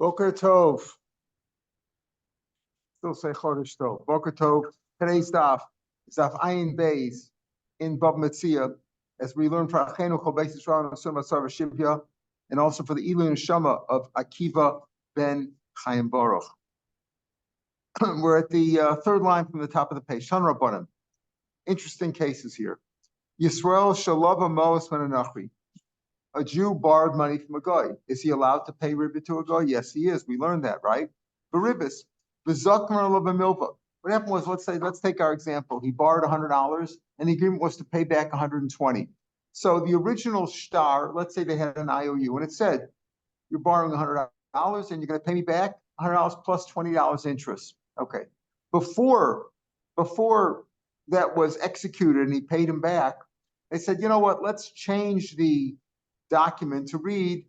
Boker Tov. Still say Chodesh Tov. Boker Tov. Today's daf is daf Ayin Beis in Bab Mציעא, as we learn for Achenu Chol Beis Yisrael and Asur Masar V'Shivya, and also for the Ilui Neshama of Akiva ben Chaim Baruch. We're at the third line from the top of the page. Shan Rabbanim. Interesting cases here. Yisrael Shalava Moas Menanachi. A Jew borrowed money from a guy. Is he allowed to pay ribbit to a guy? Yes, he is. We learned that, right? The ribbis. What happened was, let's take our example. He borrowed $100, and the agreement was to pay back 120. So the original shtar, let's say they had an IOU, and it said, you're borrowing $100, and you're going to pay me back $100 plus $20 interest. Okay. Before that was executed and he paid him back, they said, you know what? Let's change the document to read,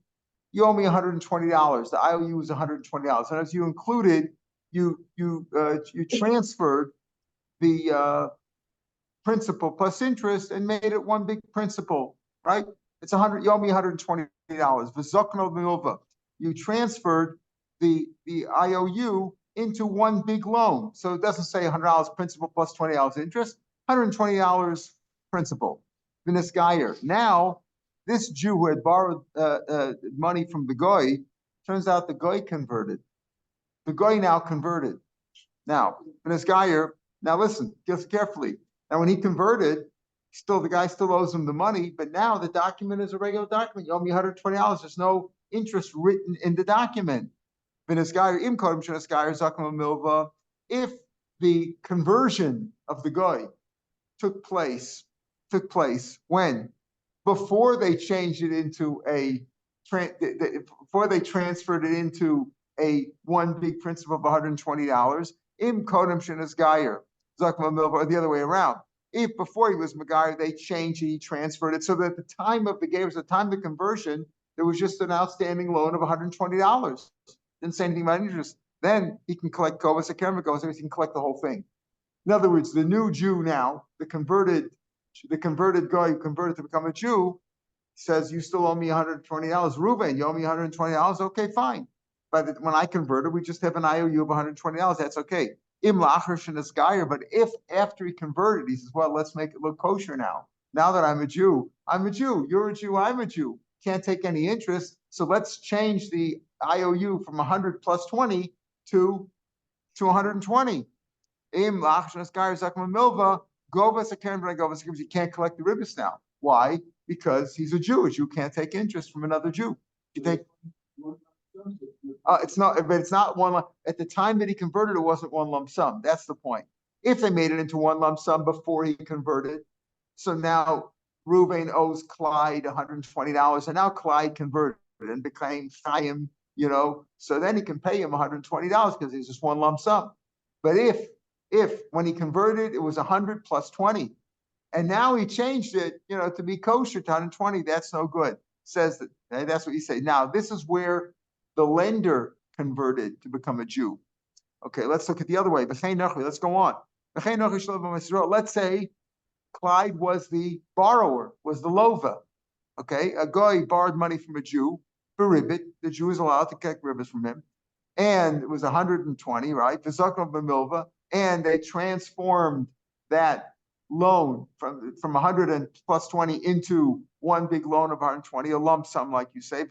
you owe me $120. The IOU was $120. And as you included, you transferred the principal plus interest and made it one big principal, right? It's you owe me $120. V'zokno milva. You transferred the IOU into one big loan. So it doesn't say $100 principal plus $20 interest, $120 principal. V'nisgayer. Now, this Jew who had borrowed money from the goy, turns out the goy converted. The goy now converted. Now, v'nisgayer. Now listen, just carefully. Now, when he converted, the guy still owes him the money, but now the document is a regular document. You owe me $120. There's no interest written in the document. If the conversion of the guy took place when? Before they changed it into before they transferred it into a one big principal of $120, im kodem shenas gayer, or the other way around. If before he was Megayer, they changed it, he transferred it, so that at the time of the conversion, there was just an outstanding loan of $120. Didn't say anything about interest. Then he can collect Kovas Akram goes, he can collect the whole thing. In other words, the new Jew now, the converted guy who converted to become a Jew, says, you still owe me $120. Reuven, you owe me $120? Okay, fine. But when I converted, we just have an IOU of $120. That's okay. But if after he converted, he says, well, let's make it look kosher now. Now that I'm a Jew, you're a Jew, I'm a Jew. Can't take any interest. So let's change the IOU from 100 plus 20 to 120. You can't collect the ribbis now. Why? Because he's a Jew. A Jew can't take interest from another Jew. You take. It's not one. At the time that he converted, it wasn't one lump sum. That's the point. If they made it into one lump sum before he converted, so now Reuven owes Clyde $120, and now Clyde converted and became Chaim, so then he can pay him $120 because it's just one lump sum. But if when he converted, it was 100 plus 20, and now he changed it, to be kosher to 120, that's no good. Says that that's what you say. Now, this is where the lender converted to become a Jew. Okay, let's look at the other way. Let's go on. Let's say Clyde was the borrower, was the lova. Okay, a guy borrowed money from a Jew for ribbit. The Jew is allowed to collect ribbits from him, and it was 120, right? And they transformed that loan from 100 and plus 20 into one big loan of 120, a lump sum, like you say,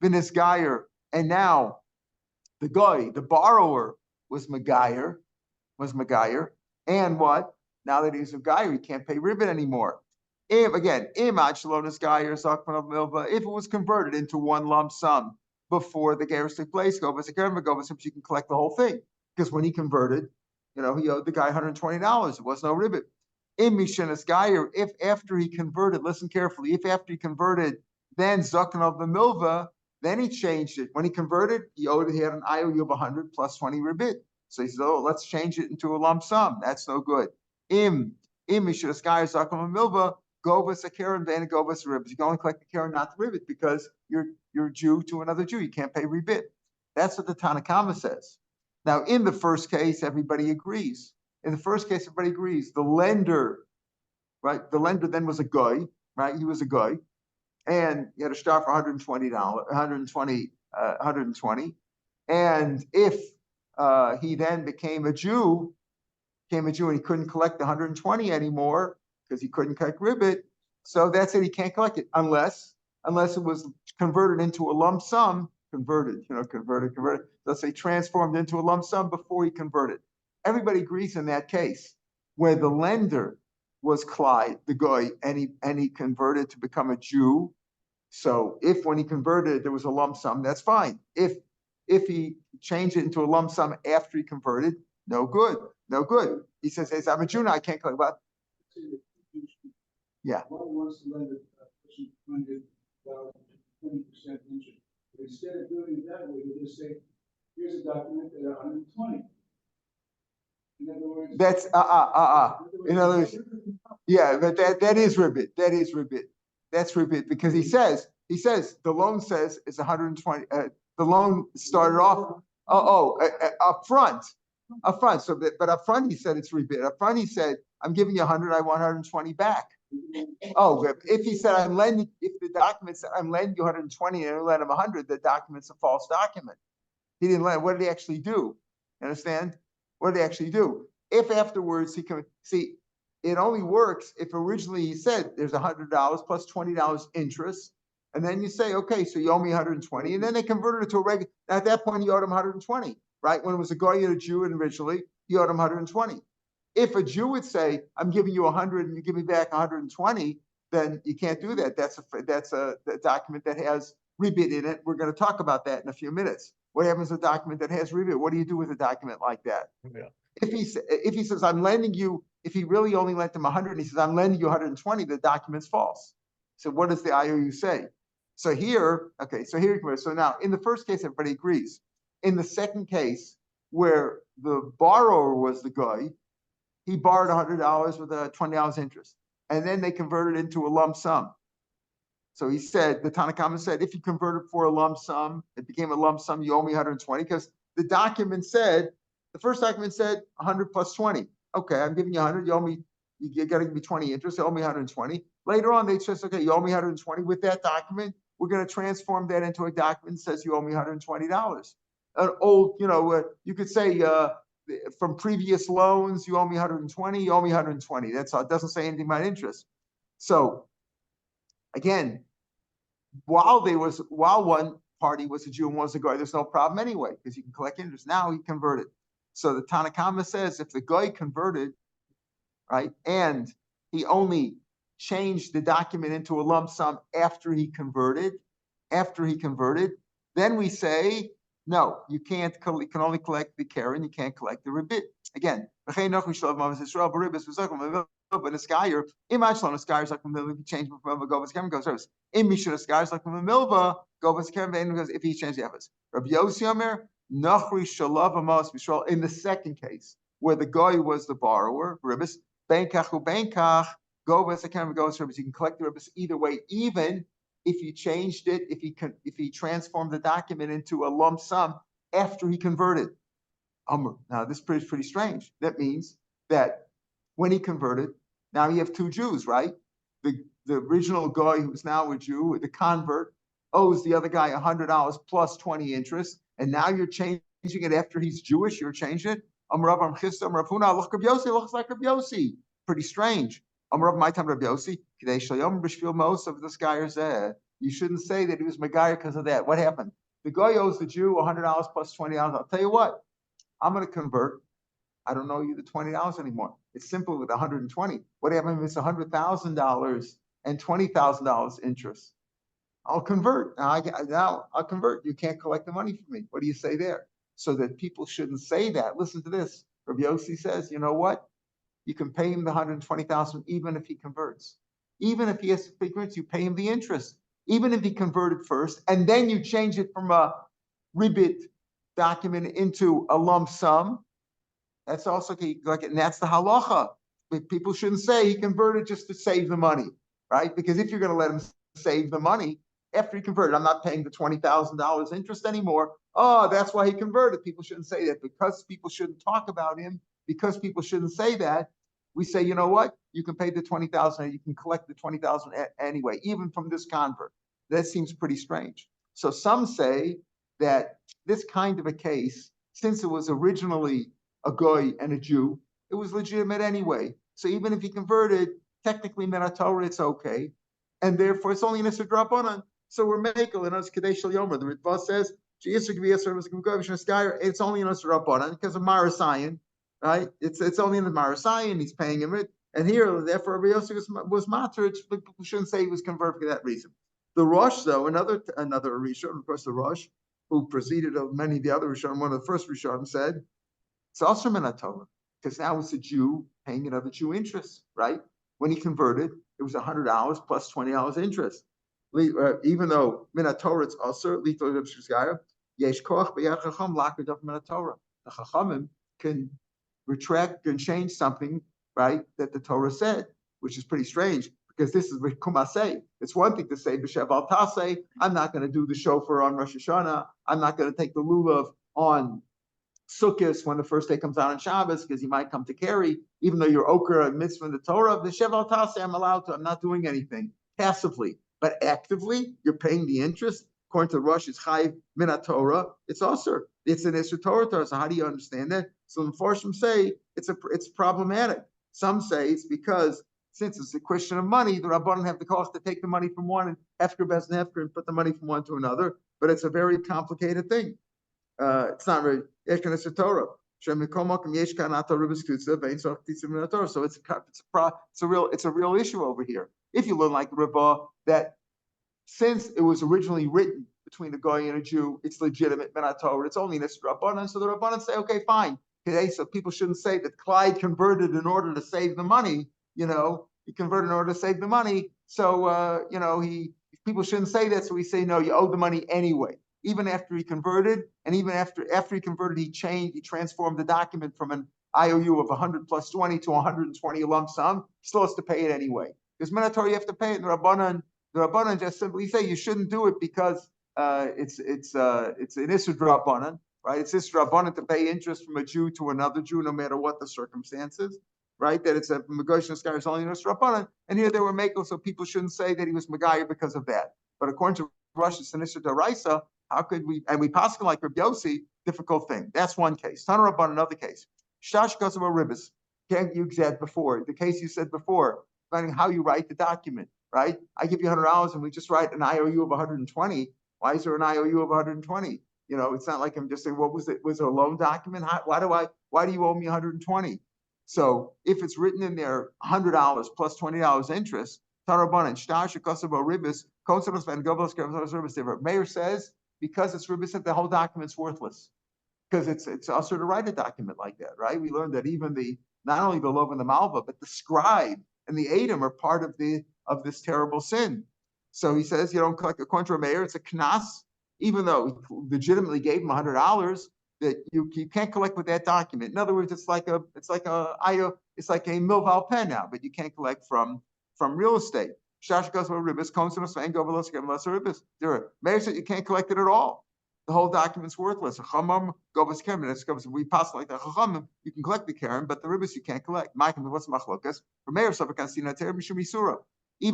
and now the guy, the borrower, was Megayer, and what? Now that he's a Megayer, he can't pay ribbit anymore. If it was converted into one lump sum before the Geras took place, you can collect the whole thing. Because when he converted, he owed the guy $120. It was no ribbit. If after he converted, listen carefully, if after he converted, then Zakan of the Milva, then he changed it. When he converted, he had an IOU of 100 plus 20 ribbit. So he said, let's change it into a lump sum. That's no good. You can only collect the Karen, not the ribbit, because you're Jew to another Jew. You can't pay ribbit. That's what the Tanakama says. Now, in the first case, everybody agrees. The lender, right? The lender then was a guy, right? He was a guy, and he had a shtar for $120, 120. And if he then became a Jew and he couldn't collect the 120 anymore because he couldn't collect ribbit, so that's it. He can't collect it unless it was converted into a lump sum. Converted. Let's say transformed into a lump sum before he converted. Everybody agrees in that case where the lender was Clyde, the guy, and he converted to become a Jew. So if when he converted there was a lump sum, that's fine. If he changed it into a lump sum after he converted, no good. He says, hey, I'm a Jew now, I can't collect. What? Yeah. One wants to lend a person 20% interest. But instead of doing it that way, you just say, here's a document at 120. In other words, that's in other words, yeah, but that is ribbit. That's ribbit because he says the loan says it's 120. The loan started off up front. So but up front he said it's ribbit. Up front he said I'm giving you 100. I want 120 back. Oh, if he said if the document said I'm lending you 120 and I lend him 100, the document's a false document. He didn't lend. What did he actually do? You understand? What did he actually do? If afterwards he can see, it only works if originally he said there's $100 plus $20 interest, and then you say, okay, so you owe me 120, and then they converted it to a regular. At that point, you owed him 120, right? When it was a guy and a Jew, and originally you owed him 120. If a Jew would say, I'm giving you 100 and you give me back 120, then you can't do that. That's a document that has rebit in it. We're going to talk about that in a few minutes. What happens to a document that has rebit? What do you do with a document like that? Yeah. If he says, I'm lending you, if he really only lent him 100 and he says, I'm lending you 120, the document's false. So what does the IOU say? So here, so now in the first case, everybody agrees. In the second case, where the borrower was the guy, he borrowed $100 with a $20 interest, and then they converted into a lump sum. So he said, the Tanakhama said, if you converted for a lump sum, it became a lump sum, you owe me 120, because the first document said 100 plus 20. Okay, I'm giving you 100, you got to give me 20 interest, you owe me 120. Later on, they says, okay, you owe me 120. With that document, we're going to transform that into a document that says you owe me $120. An old, you could say, from previous loans, you owe me 120, you owe me 120. That's all. It doesn't say anything about interest. So again, while one party was a Jew and was a guy, there's no problem anyway, because you can collect interest. Now he converted. So the Tanakhama says if the guy converted, right, and he only changed the document into a lump sum after he converted, then we say, no, you can only collect the Karen, you can't collect the ribbit. Again, change from goes if he changed the efforts. Rabbi Yossi Omer, Nachri Shalav Amos Bishral, in the second case, where the guy was the borrower, Ribbis, Benkach u Benkach, Govas Hakem goes Ribbis. You can collect the Ribbis either way, even if he changed it, if he transformed the document into a lump sum after he converted. Now this is pretty strange. That means that when he converted, now you have two Jews, right? The original guy who's now a Jew, the convert, owes the other guy $100 plus 20 interest, and now you're changing it after he's Jewish. You're changing it. Looks like Rav Yossi. Pretty strange. My time Rav Yossi. Most of this guy is there. You shouldn't say that he was Megayah because of that. What happened? The guy owes the Jew $100 plus $20. I'll tell you what. I'm going to convert. I don't owe you the $20 anymore. It's simple with 120. What happens if it's $100,000 and $20,000 interest? I'll convert. Now I'll convert. You can't collect the money from me. What do you say there? So that people shouldn't say that. Listen to this. Rav Yossi says, you know what? You can pay him the $120,000 even if he converts. Even if he has to pay converts, you pay him the interest. Even if he converted first, and then you change it from a ribbit document into a lump sum. That's also like, and that's the halacha. People shouldn't say he converted just to save the money, right? Because if you're going to let him save the money after he converted, I'm not paying the $20,000 interest anymore. Oh, that's why he converted. People shouldn't say that because people shouldn't talk about him. Because people shouldn't say that. We say, you know what? You can pay the $20,000 and you can collect the $20,000 anyway, even from this convert. That seems pretty strange. So some say that this kind of a case, since it was originally a goy and a Jew, it was legitimate anyway. So even if he converted, technically Torah, it's okay, and therefore it's only an Isser Drabanan. So we're making in us Kadesh Yomer. The Ritva says it's only an Isser Drabanan because of Marasayan, right? It's only in the Marasayan. He's paying him it, and here therefore Rabbi Yossi was matter. People shouldn't say he was converted for that reason. The Rosh, though, another Rishon, of course, the Rosh, who preceded many of the other Rishonim, one of the first Rishonim said, it's also Torah, because now it's a Jew paying another Jew interest, right? When he converted, it was $100 plus $20 interest. Even though Torah it's also yesh koach b'yad chacham lakad of Torah. The chachamim can retract and change something, right, that the Torah said, which is pretty strange. Because this is Kumasei. It's one thing to say, B'Shev al Tasei, I'm not going to do the shofar on Rosh Hashanah. I'm not going to take the lulav on Sukkot when the first day comes out on Shabbos, because you might come to carry, even though you're okra and mitzvah in the Torah. B'Shev al Tasei, I'm allowed to. I'm not doing anything passively, but actively, you're paying the interest. According to Rosh, it's Chayiv Min Torah. It's also it's an Isser Torah. So how do you understand that? So the Mefarshim say it's problematic. Some say it's because since it's a question of money, the Rabbanan have the cost to take the money from one and Hefker Bez Hefker and put the money from one to another. But it's a very complicated thing. It's not very Eshkan Torah. So it's a real issue over here. If you learn like the Rabbah that since it was originally written between a Goy and a Jew, it's legitimate Torah. It's only this Rabbanan. So the Rabbanan say, okay, fine. Okay, so people shouldn't say that Clyde converted in order to save the money. He converted in order to save the money. So, people shouldn't say that. So we say, no, you owe the money anyway. Even after he converted, and even after he converted, he transformed the document from an IOU of 100 plus 20 to 120 lump sum. He still has to pay it anyway. Because Torah, you have to pay it. And the Rabbanan just simply say you shouldn't do it because it's an Isser Drabanan, right? It's Isser Drabanan to pay interest from a Jew to another Jew, no matter what the circumstances. Right, that it's a Megosh Neskar is only Nus Rabbanan, and here they were making, so people shouldn't say that he was Megayah because of that. But according to Rosh Hashanah Daraisa, how could we? And we pass like Rabbi Yossi, difficult thing. That's one case. Tana Rabban, another case. Shtash Kosova Ribbis. You said before the case you said before, finding how you write the document. Right, I give you $100 and we just write an IOU of 120. Why is there an IOU of 120? It's not like I'm just saying, what was it? Was it a loan document? Why do you owe me 120? So if it's written in there $100 plus $20 interest, Meir says because it's ribis, the whole document's worthless. Because it's also to write a document like that, right? We learned that even not only the Lov and the Malva, but the scribe and the Adam are part of this terrible sin. So he says you don't collect according to Meir, it's a knas, even though he legitimately gave him $100. That you can't collect with that document. In other words, it's like a milval pen now, but you can't collect from real estate. Meir said you can't collect it at all. The whole document's worthless. We pass like the chachamim, you can collect the keren, but the ribbis you can't collect. Even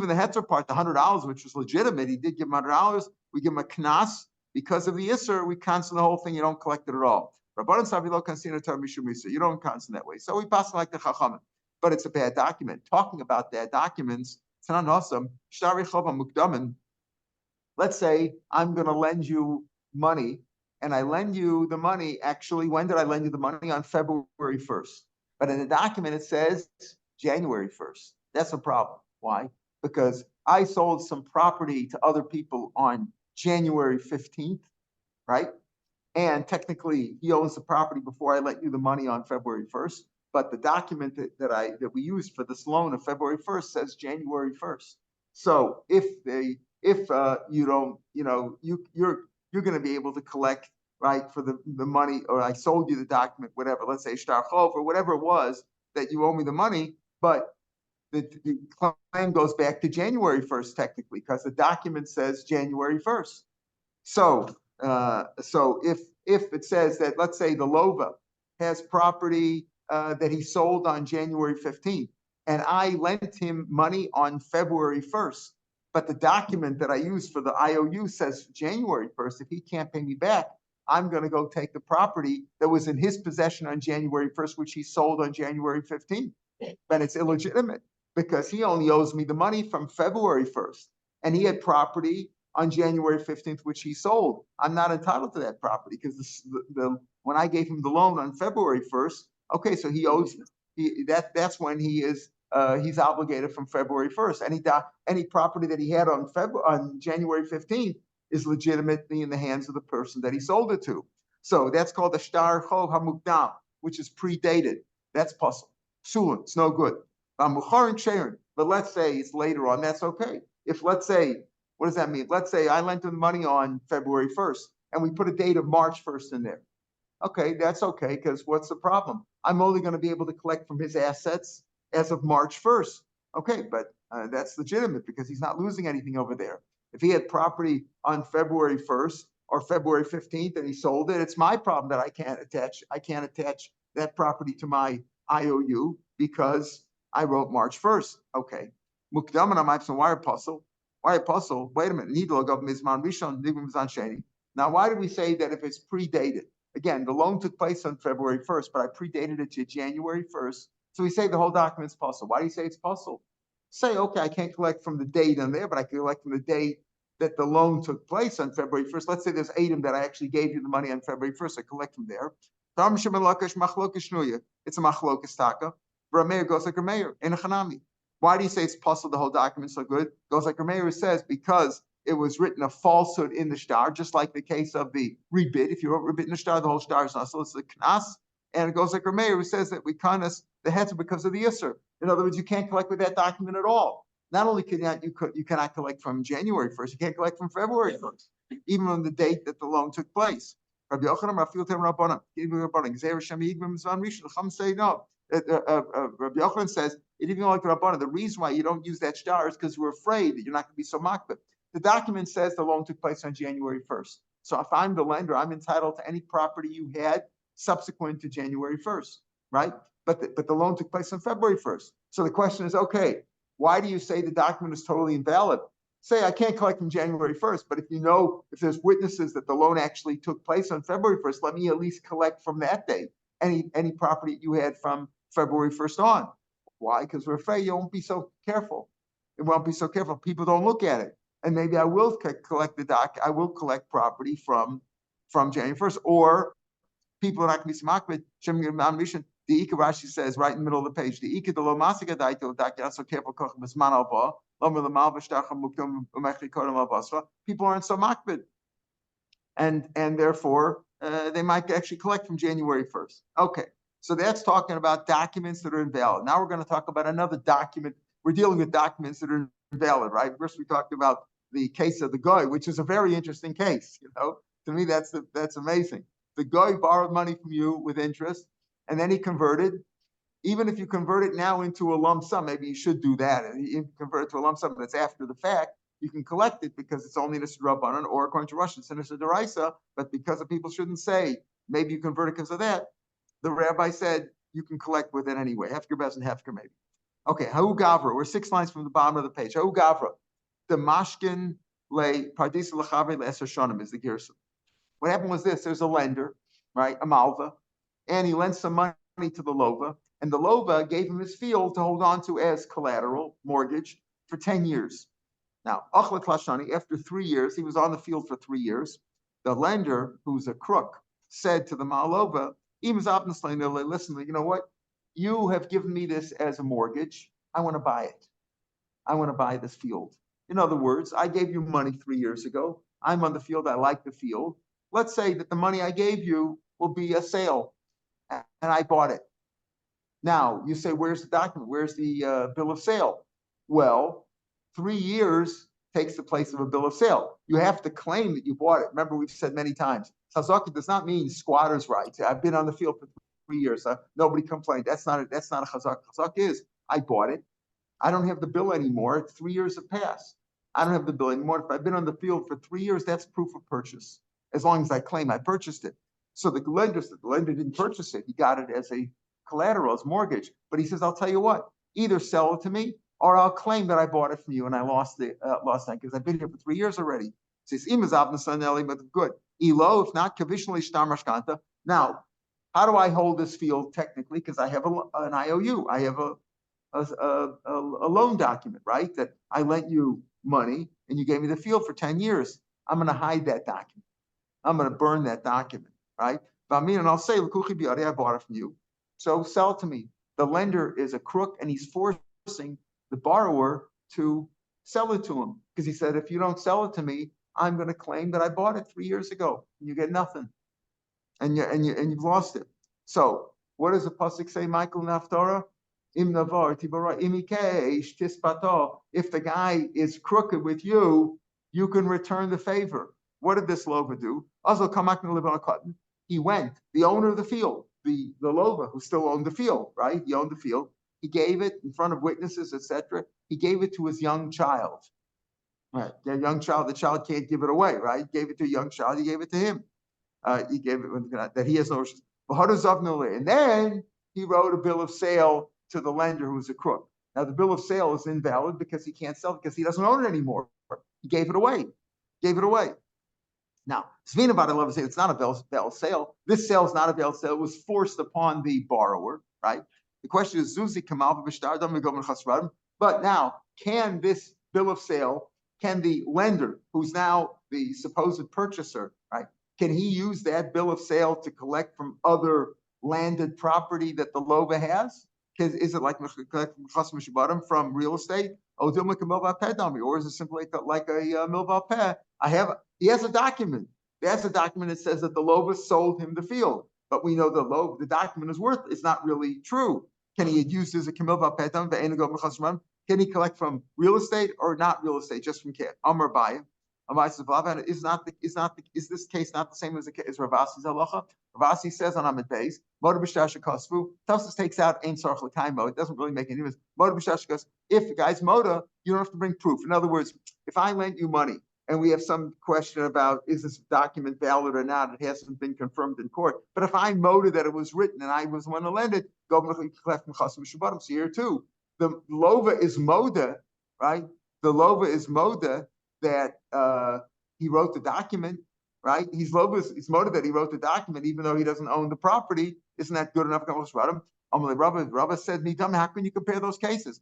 the heter part, the $100, which was legitimate, he did give him $100. We give him a knas. Because of the Isser, we cancel the whole thing. You don't collect it at all. You don't cancel that way. So we pass like the Chachamim. But it's a bad document. Talking about bad documents, it's not awesome. Let's say I'm going to lend you money, and I lend you the money. Actually, when did I lend you the money? On February 1st. But in the document, it says January 1st. That's a problem. Why? Because I sold some property to other people on January 15th, right? And technically, he owns the property before I lent you the money on February 1st. But the document that we used for this loan of February 1st says January 1st. So if you don't, you're going to be able to collect, right, for the money, or I sold you the document, whatever. Let's say shtar chov or whatever it was that you owe me the money, but the claim goes back to January 1st, technically, because the document says January 1st. So if it says that, let's say the Lova has property that he sold on January 15th, and I lent him money on February 1st, But the document that I used for the IOU says January 1st. If he can't pay me back, I'm going to go take the property that was in his possession on January 1st, which he sold on January 15th. But it's illegitimate because he only owes me the money from February 1st. And he had property on January 15th, which he sold. I'm not entitled to that property because when I gave him the loan on February 1st, okay, so he owes that's when he's obligated from February 1st. Any property that he had on January 15th is legitimately in the hands of the person that he sold it to. So that's called the shtar chol hamukdam, which is predated. That's puzzle. Sulin, it's no good. But let's say it's later on, that's okay. If let's say, what does that mean? Let's say I lent him money on February 1st and we put a date of March 1st in there. Okay, that's okay, because what's the problem? I'm only going to be able to collect from his assets as of March 1st. Okay, but that's legitimate because he's not losing anything over there. If he had property on February 1st or February 15th and he sold it, it's my problem that I can't attach that property to my IOU because I wrote March 1st. Okay. Why apostle? Wait a minute. Now, why do we say that if it's predated? Again, the loan took place on February 1st, but I predated it to January 1st. So we say the whole document's puzzle. Why do you say it's puzzle? Say, okay, I can't collect from the date on there, but I can collect from the date that the loan took place on February 1st. Let's say there's item that I actually gave you the money on February 1st. I collect from there. It's a machlokas taka. Rav Meir goes like Rav Meir in a chanami. Why do you say it's puzzle? The whole document's so good. Goes like Rav Meir says because it was written a falsehood in the shtar, just like the case of the rebid. If you wrote rebid in the shtar, the whole shtar is not. So it's the knas. And it goes like Rav Meir, who says that we kanas the heter because of the yisr. In other words, you can't collect with that document at all. Not only you cannot collect from January 1st, you can't collect from February 1st, even on the date that the loan took place. Rabbi Yochanan, say no. Rabbi Yochanan says, it even like Rabbanan, the reason why you don't use that shtar is because we're afraid that you're not going to be so makbid. The document says the loan took place on January 1st. So if I'm the lender, I'm entitled to any property you had subsequent to January 1st, right? But the loan took place on February 1st. So the question is, okay, why do you say the document is totally invalid? Say I can't collect from January 1st, but if there's witnesses that the loan actually took place on February 1st, let me at least collect from that date any property you had from February 1st on. Why? Because we're afraid you won't be so careful. It won't be so careful. People don't look at it. And maybe I will collect property from January 1st, or people are not going to be smakbid. The Ika Rashi says right in the middle of the page, the Ika the lo masika daito dak not so careful koch bisman alba lomer the mal v'shtacham mukdom umechli kodem al basra. People aren't so makbid, and therefore they might actually collect from January 1st. Okay, so that's talking about documents that are invalid. Now we're going to talk about another document. We're dealing with documents that are invalid, right? First we talked about the case of the guy, which is a very interesting case. To me that's amazing. The guy borrowed money from you with interest. And then he converted. Even if you convert it now into a lump sum, maybe you should do that. And you convert it to a lump sum, but it's after the fact. You can collect it because it's only Nisr Rabbanan, or according to Russian, it's Nisr Deraisa. But because of people shouldn't say, maybe you convert it because of that, the rabbi said you can collect with it anyway. Hefker bez and Hefker maybe. Okay, Ha'u Gavra. We're 6 lines from the bottom of the page. Ha'u Gavra. The Mashkin le Pardisa Lachavre le Eser Shonim is the Gersa. What happened was this: there's a lender, right, a malva, and he lent some money to the lova, and the lova gave him his field to hold on to as collateral, mortgage, for 10 years. Now, Achlet Lashani, after 3 years, he was on the field for 3 years. The lender, who's a crook, said to the malova, listen, you know what? You have given me this as a mortgage. I want to buy it. I want to buy this field. In other words, I gave you money 3 years ago. I'm on the field. I like the field. Let's say that the money I gave you will be a sale, and I bought it. Now, you say, where's the document? Where's the bill of sale? Well, 3 years takes the place of a bill of sale. You have to claim that you bought it. Remember, we've said many times, Chazaka does not mean squatter's rights. I've been on the field for 3 years. Nobody complained. That's not a Chazaka. Chazaka is, I bought it. I don't have the bill anymore. 3 years have passed. I don't have the bill anymore. If I've been on the field for 3 years, that's proof of purchase. As long as I claim I purchased it. So the lender didn't purchase it. He got it as a collateral, as mortgage. But he says, I'll tell you what, either sell it to me or I'll claim that I bought it from you and I lost that because I've been here for 3 years already. Says good. Elo, if not, kavisionally shtar mashkanta. Now, how do I hold this field technically? Because I have an IOU. I have a loan document, right? That I lent you money and you gave me the field for 10 years. I'm going to hide that document. I'm going to burn that document, right? And I'll say, I bought it from you. So sell it to me. The lender is a crook and he's forcing the borrower to sell it to him because he said, if you don't sell it to me, I'm going to claim that I bought it 3 years ago. And you get nothing, and you've lost it. So what does the pasuk say, Michael Naftorah? Im navar tibara imikesh tispato. If the guy is crooked with you, you can return the favor. What did this lover do? Also, kamak live on a cotton. He went, the owner of the field, the lover who still owned the field, right? He owned the field. He gave it in front of witnesses, etc. He gave it to his young child. Right, the young child, the child can't give it away, right? He gave it to a young child, he gave it to him. He gave it that he has no issues. And then he wrote a bill of sale to the lender who's a crook. Now the bill of sale is invalid because he can't sell it because he doesn't own it anymore. He gave it away. Now, Svina about it, it's not a bill sale. This sale is not a bill sale. It was forced upon the borrower, right? The question is, Zuzi Kamal B'Shtar. But now, can this bill of sale, can the lender, who's now the supposed purchaser, right? Can he use that bill of sale to collect from other landed property that the lover has? Is it like from real estate? Or is it simply like a milval peh? He has a document. There's a document that says that the lover sold him the field, but we know the document is worth. It's not really true. Can he use as a milval peh? Can he collect from real estate or not real estate, just from cash? Amar Bayim. Is this case not the same as Ravasi's halacha? Ravasi says on Amid Beis, Motor B'Shtasha Kosvu. Tafsis takes out Ein Sarch L'Kaimo. It doesn't really make any difference. Motor B'Shtasha Kosvu. If the guy's motor, you don't have to bring proof. In other words, if I lent you money and we have some question about is this document valid or not, it hasn't been confirmed in court. But if I motor that it was written and I was the one to lend it, go collect from Chasim Shabbatim. So here too, the lova is moda, right? The lova is moda that he wrote the document, right? He's moda that he wrote the document, even though he doesn't own the property. Isn't that good enough? Rabba said, how can you compare those cases?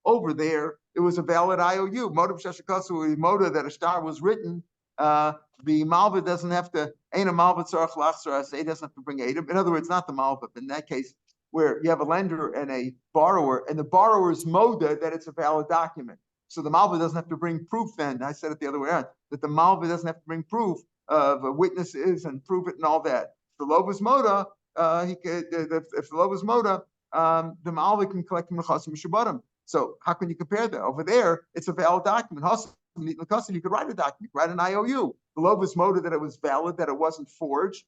Over there, it was a valid IOU. Moda that a star was written. The Malva doesn't have to, ain't a Malva tzarach lachzor, it doesn't have to bring Adam. In other words, not the Malva, but in that case, where you have a lender and a borrower, and the borrower's moda that it's a valid document. So the Malva doesn't have to bring proof then. I said it the other way around, that the Malva doesn't have to bring proof of witnesses and prove it and all that. The Lova's moda, if the Lova's moda, the Malva can collect from the Chasim Shabbatim. So how can you compare that? Over there, it's a valid document. You could write a document, write an IOU. The Lova's moda that it was valid, that it wasn't forged.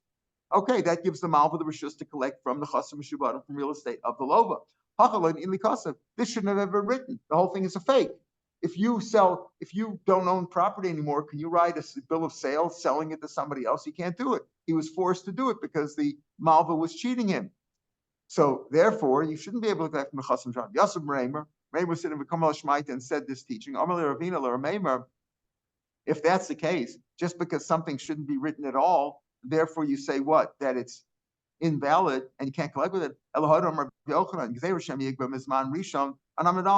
Okay, that gives the Malva the rishus to collect from the Chasim Shabbatim from real estate of the Lova. This shouldn't have ever written. The whole thing is a fake. If you don't own property anymore, can you write a bill of sale selling it to somebody else? You can't do it. He was forced to do it because the Malva was cheating him. So therefore, you shouldn't be able to collect from the Chasim Shabbatim. Yosef Reimer said in V'kamal Shmaita and said this teaching. If that's the case, just because something shouldn't be written at all, therefore you say what? That it's invalid and you can't collect with it. And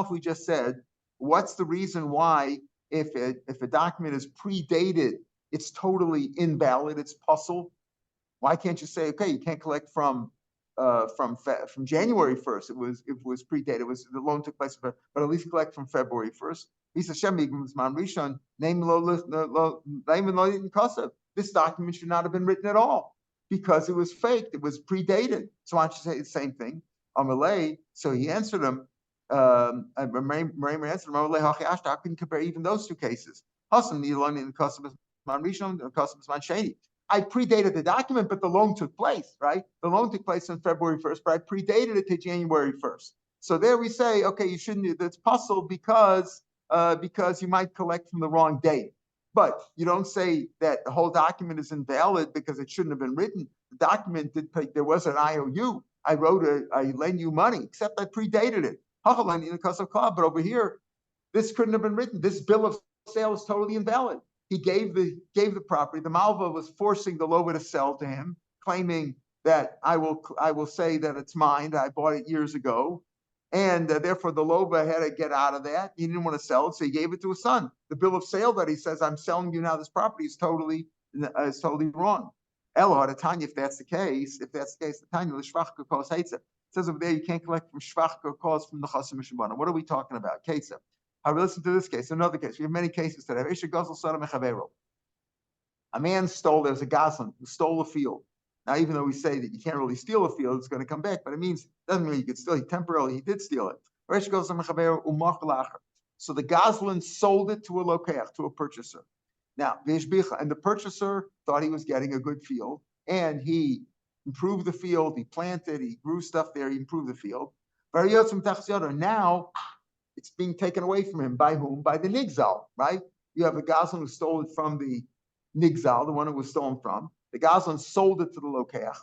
we just said, what's the reason why if a document is predated, it's totally invalid, it's puzzle? Why can't you say, okay, you can't collect from January 1st? It was predated. The loan took place, but at least collect from February 1st. This document should not have been written at all because it was faked. It was predated. So why don't you say the same thing? So he answered him. Answered him, how can you compare even those two cases? I predated the document, but the loan took place, right? The loan took place on February 1st, but I predated it to January 1st. So there we say, okay, you shouldn't, that's puzzle because you might collect from the wrong date. But you don't say that the whole document is invalid because it shouldn't have been written. The document there was an IOU. I lend you money, except I predated it. But over here, this couldn't have been written. This bill of sale is totally invalid. He gave the property. The Malva was forcing the Loba to sell to him, claiming that I will say that it's mine, that I bought it years ago. And therefore, the Loba had to get out of that. He didn't want to sell it, so he gave it to his son. The bill of sale that he says, I'm selling you now this property is totally wrong. Elo, Tanya, if that's the case, the Tanya, the Shvachka cause hates it. It says over there, you can't collect from Shvachka cause from the Chasim Mishabana. What are we talking about? Kesef. I listen to this case, another case. We have many cases today. A man stole, there's a Goslin who stole a field. Now, even though we say that you can't really steal a field, it's going to come back, but it doesn't mean you could steal it. Temporarily, he did steal it. So the Goslin sold it to a lokeach, to a purchaser. Now, and the purchaser thought he was getting a good field, and he improved the field, he planted, he grew stuff there, he improved the field. Now, it's being taken away from him. By whom? By the Nigzal, right? You have the Goslin who stole it from the Nigzal, the one it was stolen from. The Goslin sold it to the Lokeach.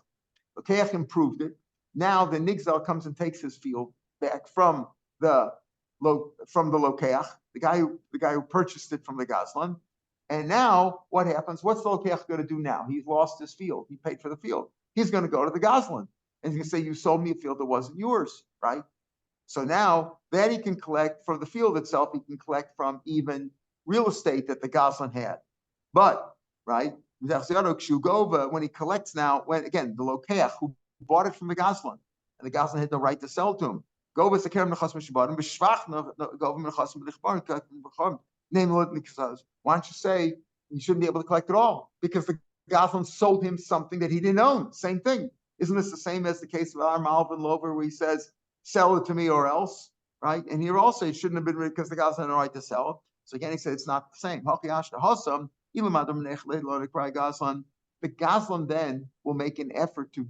Lokeach improved it. Now the Nigzal comes and takes his field back from the Lokeach, the guy who purchased it from the Goslin. And now what happens? What's the Lokeach going to do now? He's lost his field. He paid for the field. He's going to go to the Goslin and he's going to say, you sold me a field that wasn't yours, right? So now that he can collect from the field itself, he can collect from even real estate that the Goslin had. But, right, when he collects now, when again, the Lokeach who bought it from the Goslin, and the Goslin had the right to sell to him. Why don't you say you shouldn't be able to collect it all? Because the Goslin sold him something that he didn't own. Same thing. Isn't this the same as the case of our Malvin Lover where he says, sell it to me or else, right? And here also it shouldn't have been because the Goslin had no right to sell it. So again, he said it's not the same. The Goslin then will make an effort to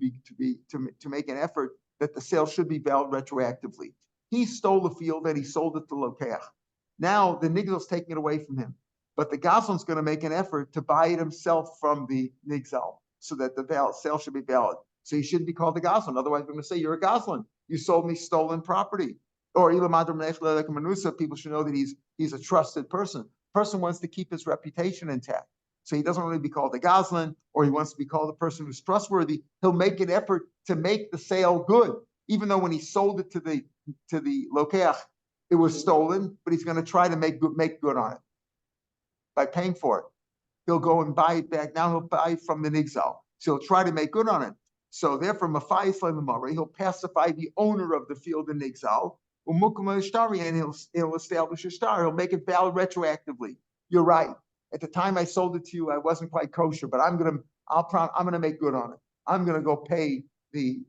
make an effort that the sale should be valid retroactively. He stole the field and he sold it to Lokeach. Now the Nigzal's taking it away from him, but the Goslin's going to make an effort to buy it himself from the Nigzal so that the sale should be valid. So he shouldn't be called the Goslin. Otherwise, we're going to say you're a Goslin. You sold me stolen property. Or people should know that he's a trusted person. Person wants to keep his reputation intact. So he doesn't really be called a Goslin, or he wants to be called a person who's trustworthy. He'll make an effort to make the sale good, even though when he sold it to the Lokeach, it was stolen, but he's going to try to make good on it by paying for it. He'll go and buy it back. Now he'll buy it from the Nigzal. So he'll try to make good on it. So therefore, he'll pacify the owner of the field in Nigzal, and he'll establish a star. He'll make it valid retroactively. You're right. At the time I sold it to you, I wasn't quite kosher, but I'm gonna make good on it. I'm gonna go pay the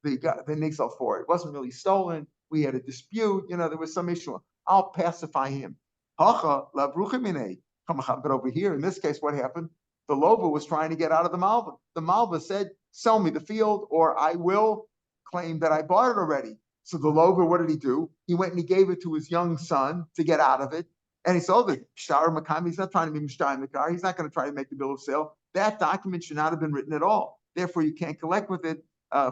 Nigzal for it. It wasn't really stolen. We had a dispute. There was some issue. I'll pacify him. But over here, in this case, what happened? The Loba was trying to get out of the Malva. The Malva said, sell me the field or I will claim that I bought it already. So the Loba, what did he do? He went and he gave it to his young son to get out of it. And he sold it. Shtar Makam, he's not trying to be Mishtar in the car. He's not going to try to make the bill of sale. That document should not have been written at all. Therefore, you can't collect with it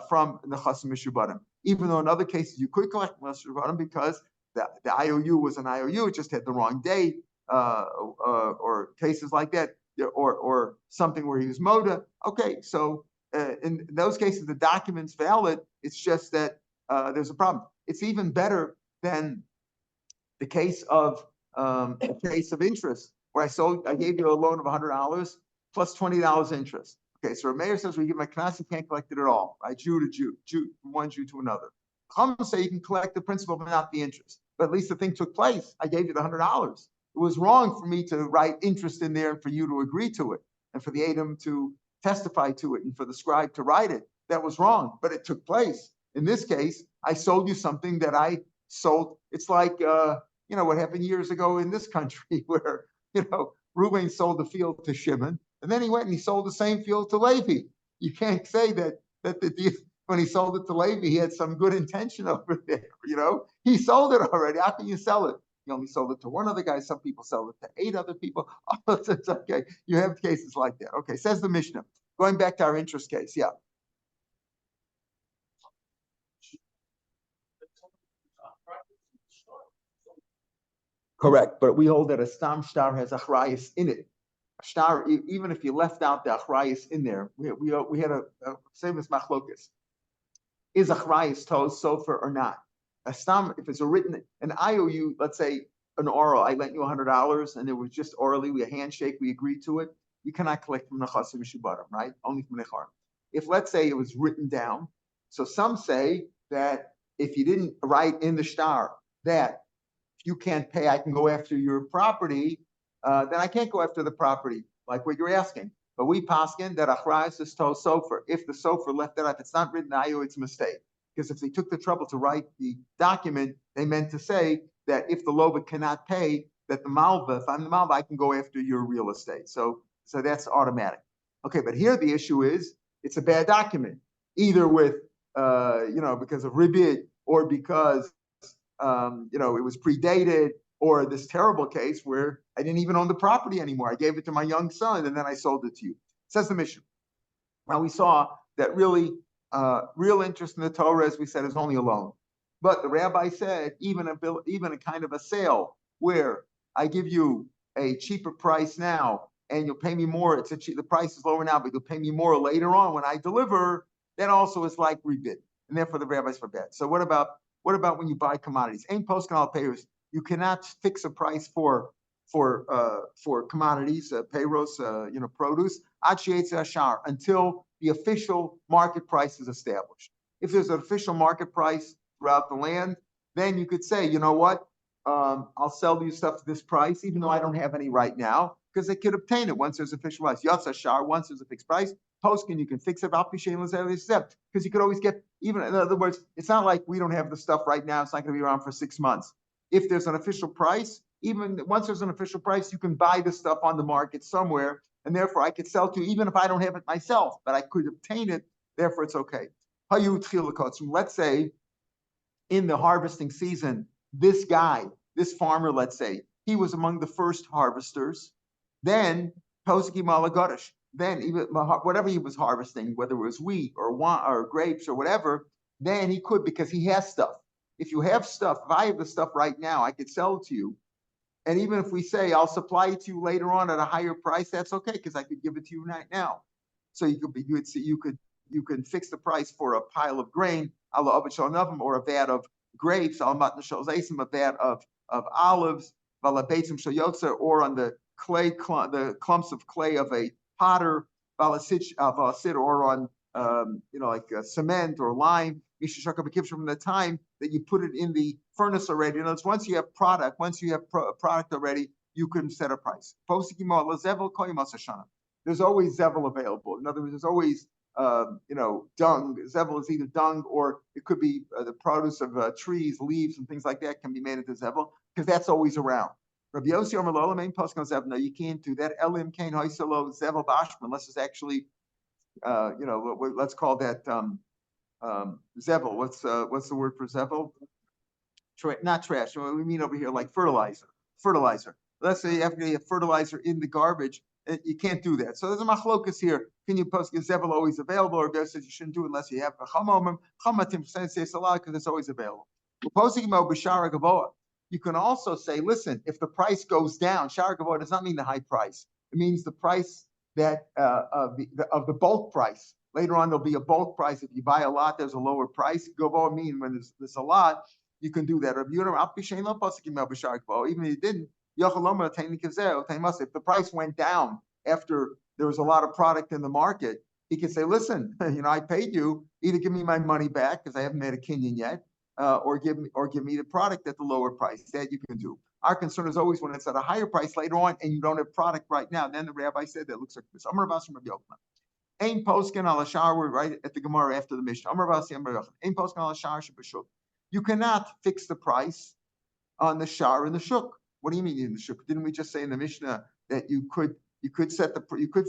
from the Chasim Mishubadim. Even though in other cases you could collect from Mishubadim because the IOU was an IOU, it just had the wrong date, or cases like that, or something where he was Moda. Okay, so in those cases, the document's valid. It's just that there's a problem. It's even better than the case of interest, where I gave you a loan of $100 plus $20 interest. Okay, so Rav Meir says we give him a knas, you can't collect it at all, right? Jew to Jew, from one Jew to another. Chum say you can collect the principal but not the interest. But at least the thing took place. I gave you the $100. It was wrong for me to write interest in there and for you to agree to it, and for the Adam to testify to it, and for the scribe to write it. That was wrong, but it took place. In this case, I sold you something that I sold. It's like what happened years ago in this country where Reuben sold the field to Shimon, and then he went and he sold the same field to Levi. You can't say that when he sold it to Levi, he had some good intention over there. He sold it already. How can you sell it? He only sold it to one other guy. Some people sell it to 8 other people. Oh, it's okay. You have cases like that. Okay, says the Mishnah. Going back to our interest case, yeah. Correct, but we hold that a stam shtar has achrayus in it. A shtar, even if you left out the achrayus in there, we had a same as machlokas. Is achrayus tos sofer or not? A stam, if it's a written, an IOU, let's say an oral, I lent you $100 and it was just orally, we a handshake, we agreed to it. You cannot collect from nechasim mishubarim, right? Only from nechar. If let's say it was written down, so some say that if you didn't write in the shtar that if you can't pay, I can go after your property, then I can't go after the property, like what you're asking. But we paskin that achrayus is to sofer. If the sofer left it out, if it's not written ayu, it's a mistake. Because if they took the trouble to write the document, they meant to say that if the loba cannot pay, that the malva, if I'm the malva, I can go after your real estate. So that's automatic. Okay, but here the issue is it's a bad document, either with because of ribit or because it was predated, or this terrible case where I didn't even own the property anymore. I gave it to my young son and then I sold it to you. Says the Mishnah. Now we saw that really real interest in the Torah, as we said, is only a loan. But the rabbi said even a kind of a sale where I give you a cheaper price now and you'll pay me more. The price is lower now, but you'll pay me more later on when I deliver. That also is like rebid, and therefore the rabbis forbid. So what about when you buy commodities? Ain't posting all payers. You cannot fix a price for commodities, payros, produce, until the official market price is established. If there's an official market price throughout the land, then you could say, you know what, I'll sell you stuff to this price, even though I don't have any right now, because they could obtain it once there's official price. Yatsa shar, once there's a fixed price. Poskin, you can fix it, because you could always get, even in other words, it's not like we don't have the stuff right now, it's not going to be around for 6 months. If there's an official price, even once there's an official price, you can buy the stuff on the market somewhere, and therefore I could sell to you, even if I don't have it myself, but I could obtain it, therefore it's okay. Let's say in the harvesting season, this farmer, let's say, he was among the first harvesters, then Posiki Malagodish. Then even whatever he was harvesting, whether it was wheat or wine or grapes or whatever, then he could, because he has stuff. If you have stuff, if I have the stuff right now, I could sell it to you. And even if we say I'll supply it to you later on at a higher price, that's okay, because I could give it to you right now. So you could fix the price for a pile of grain, or a vat of grapes, a vat of olives, or on the clumps of clay of a potter, or on cement or lime, from the time that you put it in the furnace already. In other words, once you have product already, you can set a price. There's always zevel available. In other words, there's always dung. Zevel is either dung, or it could be the produce of trees, leaves, and things like that can be made into zevel, because that's always around. Rabbi Yossi Omer Lo Main Pascal Zevel. No, you can't do that. Elim Kain Hoyselo Zevel Bashma, unless it's actually, let's call that zevel. What's the word for zevel? Not trash. What we mean over here, like fertilizer. Let's say after you have fertilizer in the garbage, you can't do that. So there's a machlokas here. Can you post zevel always available? Or Rabbi says you shouldn't do it unless you have a chamatim says a lot, because it's always available. Posting about b'shara gavoa. You can also say, listen, if the price goes down, shara gavoa does not mean the high price. It means the price that of the bulk price. Later on, there'll be a bulk price. If you buy a lot, there's a lower price. Gavoa mean when there's a lot, you can do that. Even if you didn't, if the price went down after there was a lot of product in the market, he can say, listen, I paid you, either give me my money back because I haven't made a kinyan yet, or give me the product at the lower price. That you can do. Our concern is always when it's at a higher price later on and you don't have product right now. Then the rabbi said that looks like this. Ain poskin al ashar, we're right at the Gemara after the Mishnah. Ain poskin al ashar shebashuk. You cannot fix the price on the shar and the shuk. What do you mean in the shuk? Didn't we just say in the Mishnah that you could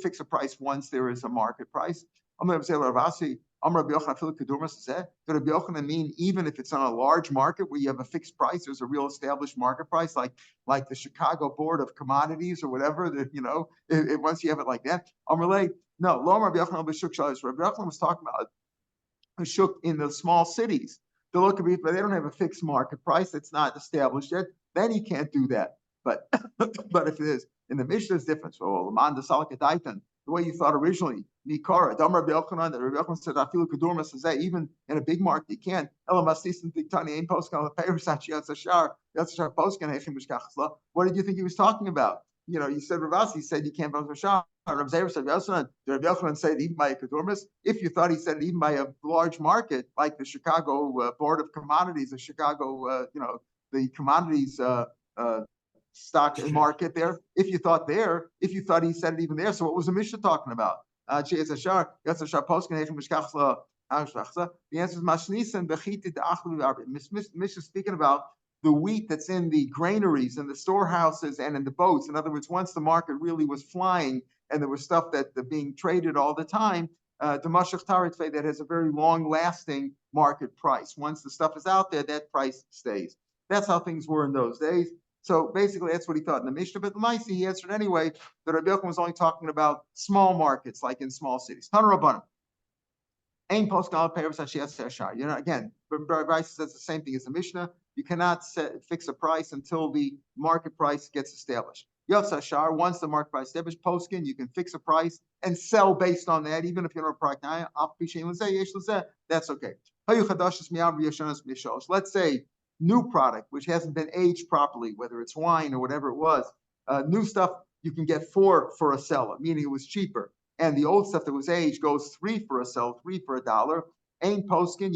fix a price once there is a market price? Does Rabbi Yochanan mean even if it's on a large market where you have a fixed price, there's a real established market price, like the Chicago Board of Commodities or whatever, that once you have it like that? No, Rabbi Yochanan was talking about a shuk in the small cities. But they don't have a fixed market price. It's not established yet. Then you can't do that. But but if it is in the Mishnah, it's different. So the way you thought originally, Mikara, Dam Rabbi Yochanan, that Rabbi Yochanan said, "Afilu kedurma," says that even in a big market you can't. What did you think he was talking about? You said Ravasi said you can't buy a shah. Rav Meir said Yochanan. Did Rabbi Yochanan say it even by a kedurmas? If you thought he said it even by a large market like the Chicago Board of Commodities, the Chicago, the commodities stock market there. If you thought he said it even there, so what was the Mishnah talking about? The answer is Mashnisan Bechiti Mishnah speaking about the wheat that's in the granaries and the storehouses and in the boats. In other words, once the market really was flying and there was stuff that being traded all the time, the Mashach Taritfe that has a very long-lasting market price. Once the stuff is out there, that price stays. That's how things were in those days. So basically, that's what he thought in the Mishnah. But the Maisi, he answered anyway that Rabbi Yochanan was only talking about small markets, like in small cities. Tan Rabbanim. Again, Bryce says the same thing as the Mishnah. You cannot fix a price until the market price gets established. Yotzashar, once the market price established, poskin, you can fix a price and sell based on that, even if you don't have a product. That's okay. Let's say new product, which hasn't been aged properly, whether it's wine or whatever it was, new stuff you can get four for a seller, meaning it was cheaper. And the old stuff that was aged goes $3 for a sell, $3 for $1. Ain't poskin,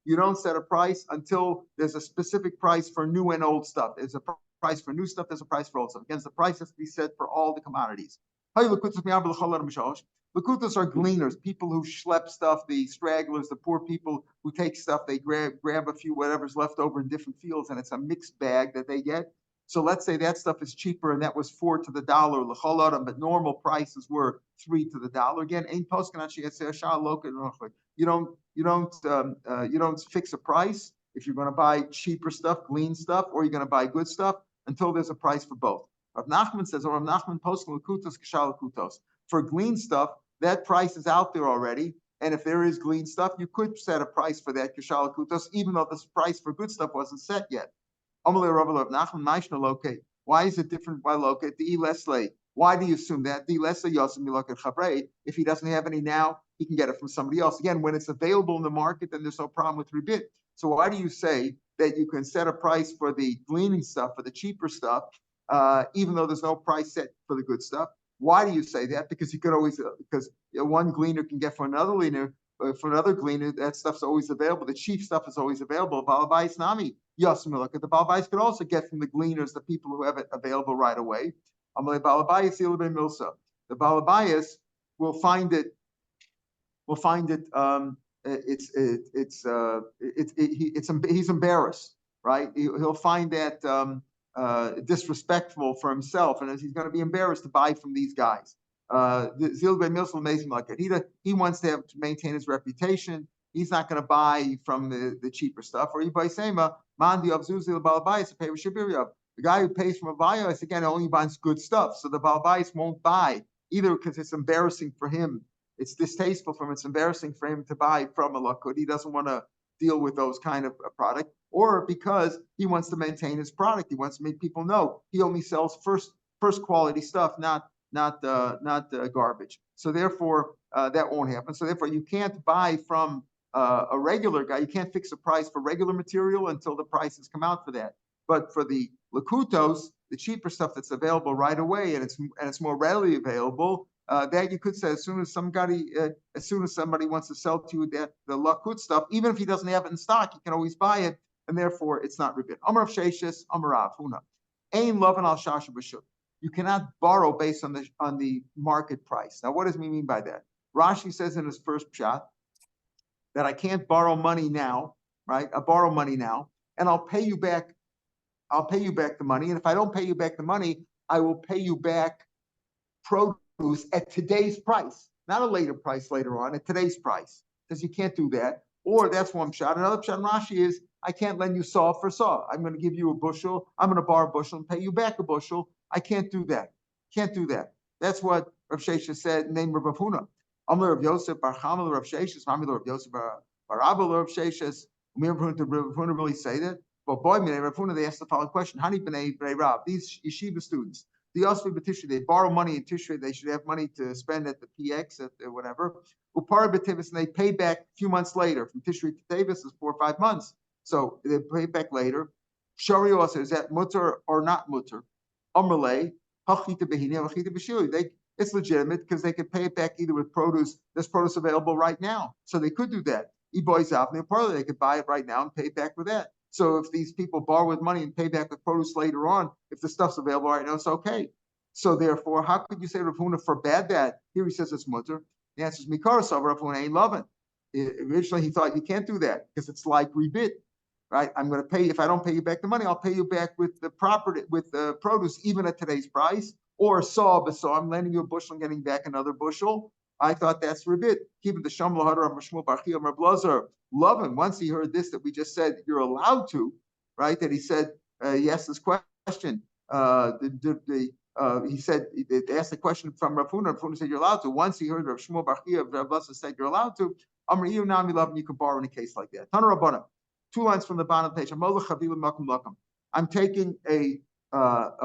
you don't set a price until there's a specific price for new and old stuff. There's a price for new stuff, there's a price for old stuff. Again, the price has to be set for all the commodities. Lakutas are gleaners, people who schlep stuff, the stragglers, the poor people who take stuff, they grab a few whatever's left over in different fields, and it's a mixed bag that they get. So let's say that stuff is cheaper, and that was $4 to the dollar, but normal prices were $3 to the dollar. Again, ain't poskin. You don't fix a price if you're going to buy cheaper stuff, clean stuff, or you're going to buy good stuff until there's a price for both. Rav Nachman says, or Rav Nachman poskin lakutos k'shal lakutos. For glean stuff, that price is out there already, and if there is glean stuff, you could set a price for that k'shal lakutos, even though the price for good stuff wasn't set yet. Why is it different by locate? Why do you assume that? If he doesn't have any now, he can get it from somebody else. Again, when it's available in the market, then there's no problem with rebid. So why do you say that you can set a price for the gleaning stuff, for the cheaper stuff, even though there's no price set for the good stuff? Why do you say that? Because you could always, because one gleaner can get for another gleaner, that stuff's always available. The cheap stuff is always available. Balabais Nami, Yosimiluk. The Balabais could also get from the gleaners, the people who have it available right away. The Balabais will find it. He's embarrassed, right? He'll find that disrespectful for himself, and he's going to be embarrassed to buy from these guys. He wants to maintain his reputation. He's not going to buy from the cheaper stuff. Or the guy who pays from a bias, again, only buys good stuff. So the Balabais won't buy, either because it's embarrassing for him, it's distasteful for him, it's embarrassing for him to buy from a lakud. He doesn't want to deal with those kind of product, or because he wants to maintain his product. He wants to make people know he only sells first quality stuff, not garbage. So therefore, that won't happen. So therefore, you can't buy from a regular guy. You can't fix a price for regular material until the prices come out for that. But for the lakutos, the cheaper stuff that's available right away, and it's more readily available, that you could say as soon as somebody wants to sell to you the lakut stuff, even if he doesn't have it in stock, he can always buy it, and therefore it's not ribbit. Amar of Sheshes, Amar Rav Huna. Ein loven al shasha b'shuk. You cannot borrow based on the market price. Now, what does he mean by that? Rashi says in his first pshat that I can't borrow money now, right? I borrow money now, and I'll pay you back the money. And if I don't pay you back the money, I will pay you back produce at today's price, not a later price later on, at today's price, because you can't do that. Or that's one pshat. Another pshat in Rashi is I can't lend you saw for saw. I'm going to give you a bushel. I'm going to borrow a bushel and pay you back a bushel. I can't do that. Can't do that. That's what Rav Sheshes said, named Rav Huna. Amar Rav Yosef Bar Chamel Rav Sheshes, Mamil Rav Yosef Bar Abel Rav Sheshes. Rav Huna really say that? Well, boy, Rav Huna, they asked the following question: Hani b'nei Rav, these yeshiva students, the Yosef b'Tishrei, they borrow money in Tishrei, they should have money to spend at the PX, at the whatever. Upar b'Tevis, and they pay back a few months later. From Tishrei to Tevis is 4 or 5 months, so they pay back later. Shari also, is that mutter or not mutter? Amrlei, hachita behina, hachita b'shili. It's legitimate because they could pay it back either with produce. There's produce available right now, so they could do that. They could buy it right now and pay it back with that. So if these people borrow with money and pay back with produce later on, if the stuff's available right now, it's okay. So therefore, how could you say Rav Huna forbade that? Here he says it's mutter. The answer is Mikara, so Rav Huna ain't loving. Originally, he thought you can't do that because it's like rebid, right? I'm going to pay, if I don't pay you back the money, I'll pay you back with the property, with the produce, even at today's price, or saw, I'm lending you a bushel and getting back another bushel. I thought that's rebid. Keeping the Shamla Hadar of Shmuel Barchi of Blazer. Love him. Once he heard this, that we just said you're allowed to, right? That he said, he asked this question. He said, they asked the question from Rav Huna. Rav Huna said you're allowed to. Once he heard Rav Shmuel Barchi of Blazer said you're allowed to, Amr Iyu Nami Love, you can borrow in a case like that. Tana Rabbana. 2 lines from the bottom of the page. I'm taking a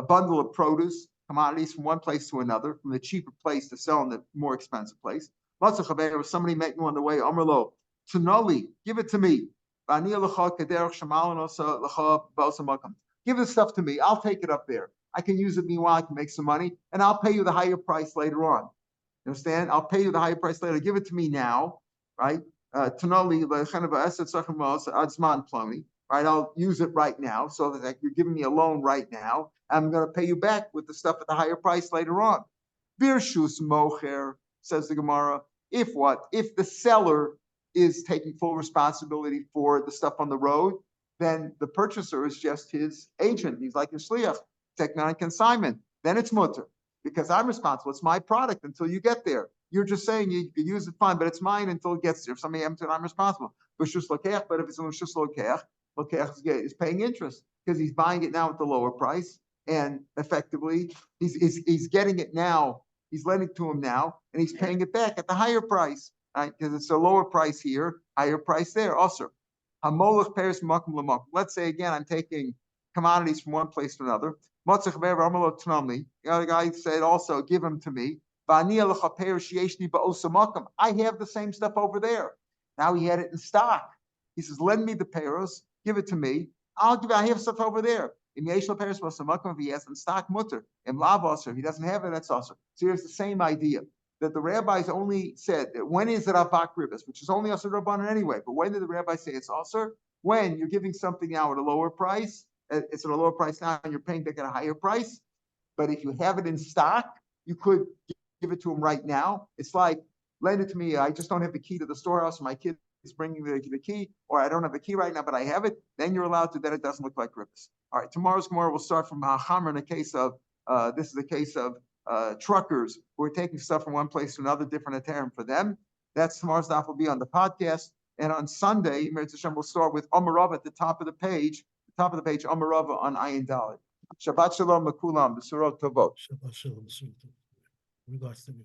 bundle of produce, commodities from one place to another, from the cheaper place to sell in the more expensive place. Somebody met you on the way. Amrlo, Tunoli, give it to me. Give the stuff to me. I'll take it up there. I can use it meanwhile. I can make some money, and I'll pay you the higher price later on. You understand? I'll pay you the higher price later. Give it to me now, right? Tunoli, right? I'll use it right now, so that you're giving me a loan right now. I'm going to pay you back with the stuff at the higher price later on. Birshus mocher, says the Gemara. If what? If the seller is taking full responsibility for the stuff on the road, then the purchaser is just his agent. He's like a shliach, taking on consignment. Then it's mutter, because I'm responsible. It's my product until you get there. You're just saying you can use it fine, but it's mine until it gets there. If somebody happens to it, I'm responsible. But if it's a shus lokech, is paying interest because he's buying it now at the lower price, and effectively he's getting it now. He's lending it to him now, and he's paying it back at the higher price, right? Because it's a lower price here, higher price there. Also, hamolach peres makom l'makom. Let's say again, I'm taking commodities from one place to another. The other guy said also, give them to me. I have the same stuff over there. Now he had it in stock. He says, lend me the peros, give it to me. I have stuff over there. If he has in stock, mutter. If he doesn't have it, that's also. So here's the same idea that the rabbis only said that when is it avak ribas, which is only asur rabbanan anyway. But when did the rabbis say it's asur? When you're giving something now at a lower price, it's at a lower price now, and you're paying back at a higher price. But if you have it in stock, you could give it to him right now. It's like, lend it to me. I just don't have the key to the storehouse. My kid is bringing the key, or I don't have the key right now, but I have it. Then you're allowed to. Then it doesn't look like ribas. All right. Tomorrow's Gemara will start from Hachamer in a case of this is a case of truckers who are taking stuff from one place to another, different aterim for them. That's tomorrow's daf will be on the podcast. And on Sunday, Meretz Hashem will start with Amarava at the top of the page. Amarava on Ayin Dalet. Shabbat Shalom, Makulam, Besurot Tovot. Shabbat Shalom, regards to me.